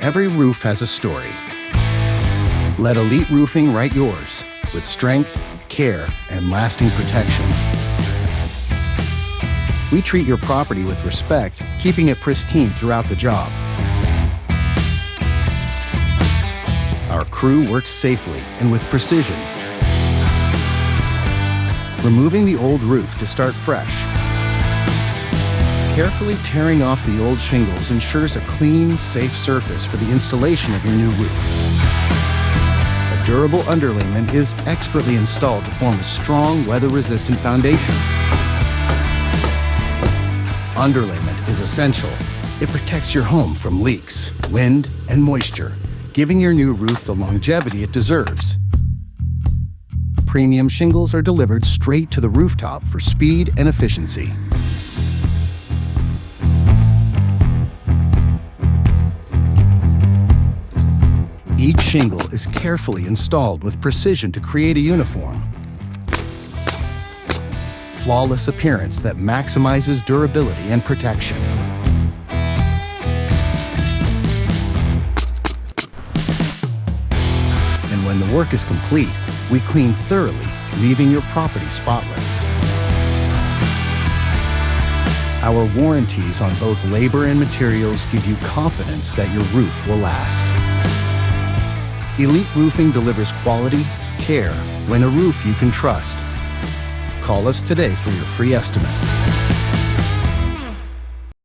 Every roof has a story. Let Elite Roofing write yours with strength, care, and lasting protection. We treat your property with respect, keeping it pristine throughout the job. Our crew works safely and with precision, removing the old roof to start fresh. Carefully tearing off the old shingles ensures a clean, safe surface for the installation of your new roof. A durable underlayment is expertly installed to form a strong, weather-resistant foundation. Underlayment is essential. It protects your home from leaks, wind, and moisture, giving your new roof the longevity it deserves. Premium shingles are delivered straight to the rooftop for speed and efficiency. Each shingle is carefully installed with precision to create a uniform, flawless appearance that maximizes durability and protection. And when the work is complete, we clean thoroughly, leaving your property spotless. Our warranties on both labor and materials give you confidence that your roof will last. Elite Roofing delivers quality, care, when a roof you can trust. Call us today for your free estimate.